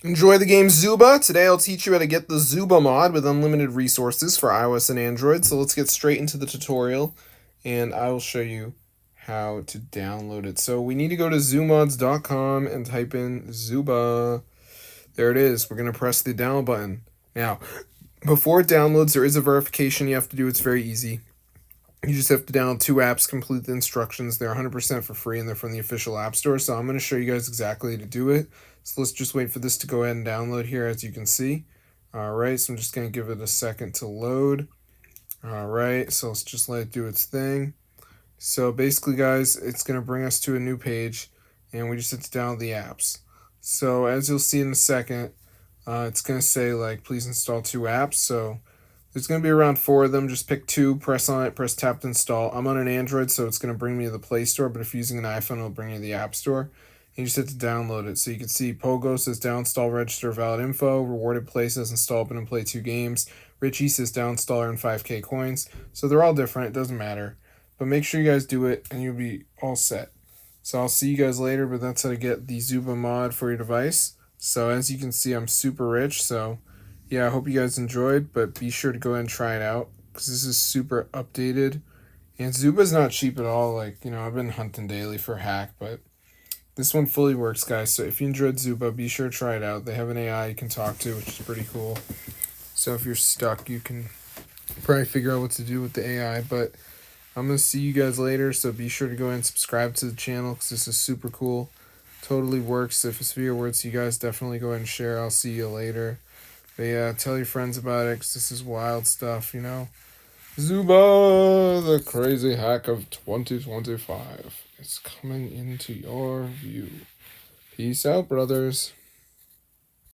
Enjoy the game Zooba. Today I'll teach you how to get the Zooba mod with unlimited resources for iOS and Android. So let's get straight into the tutorial and I will show you how to download it. So we need to go to zoomods.com and type in Zooba. There it is. We're going to press the download button. Now, before it downloads, there is a verification you have to do. It's very easy. You just have to download 2 apps, complete the instructions. They're 100% for free and they're from the official app store. So I'm going to show you guys exactly how to do it. So let's just wait for this to go ahead and download here, as you can see. All right, so I'm just going to give it a second to load. All right, so let's just let it do its thing. So basically, guys, it's going to bring us to a new page and we just have to download the apps. So as you'll see in a second, it's going to say like, please install 2 apps. So there's going to be around 4 of them. Just pick 2, press on it, press tap to install. I'm on an Android, so it's going to bring me to the Play Store, but if you're using an iPhone, it'll bring you to the App Store. And you just have to download it. So you can see Pogo says down install, register, valid info. Rewarded Play says install, open, and play 2 games. Richie says down install, earn 5k coins. So they're all different. It doesn't matter. But make sure you guys do it, and you'll be all set. So I'll see you guys later, but that's how to get the Zooba mod for your device. So as you can see, I'm super rich, so yeah, I hope you guys enjoyed, but be sure to go ahead and try it out because this is super updated. And Zooba's not cheap at all. Like, I've been hunting daily for Hack, but this one fully works, guys. So if you enjoyed Zooba, be sure to try it out. They have an AI you can talk to, which is pretty cool. So if you're stuck, you can probably figure out what to do with the AI. But I'm going to see you guys later, so be sure to go ahead and subscribe to the channel because this is super cool. Totally works. If this video works, you guys definitely go ahead and share. I'll see you later. But yeah, tell your friends about it because this is wild stuff, Zooba, the crazy hack of 2025 is coming into your view. Peace out, brothers.